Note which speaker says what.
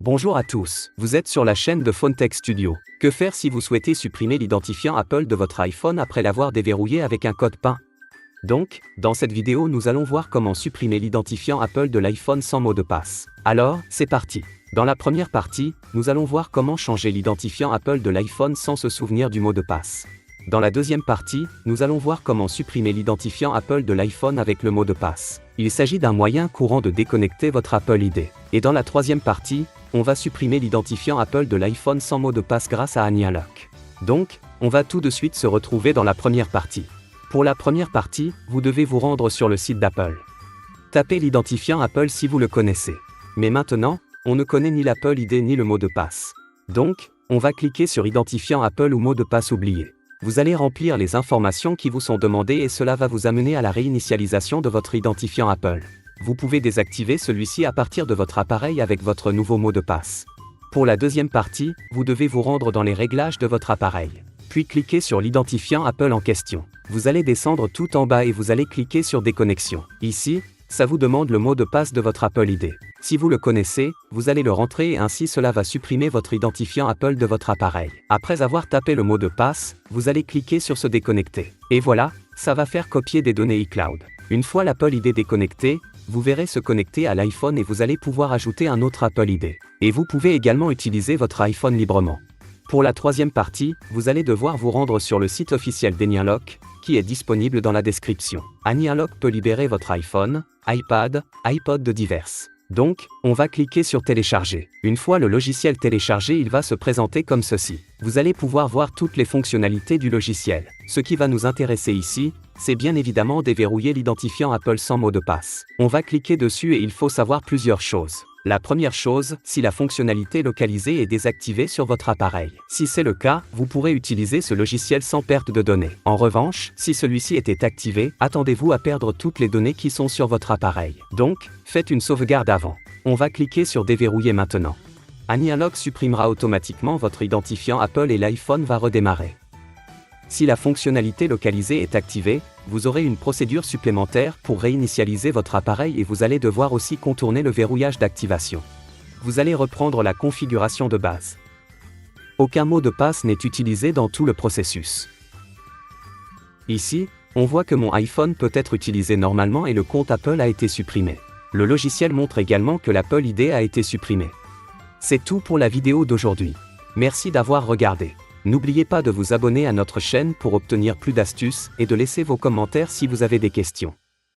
Speaker 1: Bonjour à tous, vous êtes sur la chaîne de PhoneTech Studio. Que faire si vous souhaitez supprimer l'identifiant Apple de votre iPhone après l'avoir déverrouillé avec un code PIN? Donc, dans cette vidéo nous allons voir comment supprimer l'identifiant Apple de l'iPhone sans mot de passe. Alors, c'est parti. Dans la première partie, nous allons voir comment changer l'identifiant Apple de l'iPhone sans se souvenir du mot de passe. Dans la deuxième partie, nous allons voir comment supprimer l'identifiant Apple de l'iPhone avec le mot de passe. Il s'agit d'un moyen courant de déconnecter votre Apple ID. Et dans la troisième partie, on va supprimer l'identifiant Apple de l'iPhone sans mot de passe grâce à AnyUnlock. Donc, on va tout de suite se retrouver dans la première partie. Pour la première partie, vous devez vous rendre sur le site d'Apple. Tapez l'identifiant Apple si vous le connaissez. Mais maintenant, on ne connaît ni l'Apple ID ni le mot de passe. Donc, on va cliquer sur Identifiant Apple ou mot de passe oublié. Vous allez remplir les informations qui vous sont demandées et cela va vous amener à la réinitialisation de votre identifiant Apple. Vous pouvez désactiver celui-ci à partir de votre appareil avec votre nouveau mot de passe. Pour la deuxième partie, vous devez vous rendre dans les réglages de votre appareil. Puis cliquez sur l'identifiant Apple en question. Vous allez descendre tout en bas et vous allez cliquer sur Déconnexion. Ici, ça vous demande le mot de passe de votre Apple ID. Si vous le connaissez, vous allez le rentrer et ainsi cela va supprimer votre identifiant Apple de votre appareil. Après avoir tapé le mot de passe, vous allez cliquer sur Se déconnecter. Et voilà, ça va faire copier des données iCloud. Une fois l'Apple ID déconnecté, vous verrez se connecter à l'iPhone et vous allez pouvoir ajouter un autre Apple ID. Et vous pouvez également utiliser votre iPhone librement. Pour la troisième partie, vous allez devoir vous rendre sur le site officiel d'AnyUnlock, qui est disponible dans la description. AnyUnlock peut libérer votre iPhone, iPad, iPod de diverses. Donc, on va cliquer sur Télécharger. Une fois le logiciel téléchargé, il va se présenter comme ceci. Vous allez pouvoir voir toutes les fonctionnalités du logiciel. Ce qui va nous intéresser ici, c'est bien évidemment déverrouiller l'identifiant Apple sans mot de passe. On va cliquer dessus et il faut savoir plusieurs choses. La première chose, si la fonctionnalité localisée est désactivée sur votre appareil. Si c'est le cas, vous pourrez utiliser ce logiciel sans perte de données. En revanche, si celui-ci était activé, attendez-vous à perdre toutes les données qui sont sur votre appareil. Donc, faites une sauvegarde avant. On va cliquer sur Déverrouiller maintenant. AnyUnlock supprimera automatiquement votre identifiant Apple et l'iPhone va redémarrer. Si la fonctionnalité localisée est activée, vous aurez une procédure supplémentaire pour réinitialiser votre appareil et vous allez devoir aussi contourner le verrouillage d'activation. Vous allez reprendre la configuration de base. Aucun mot de passe n'est utilisé dans tout le processus. Ici, on voit que mon iPhone peut être utilisé normalement et le compte Apple a été supprimé. Le logiciel montre également que l'Apple ID a été supprimé. C'est tout pour la vidéo d'aujourd'hui. Merci d'avoir regardé. N'oubliez pas de vous abonner à notre chaîne pour obtenir plus d'astuces et de laisser vos commentaires si vous avez des questions.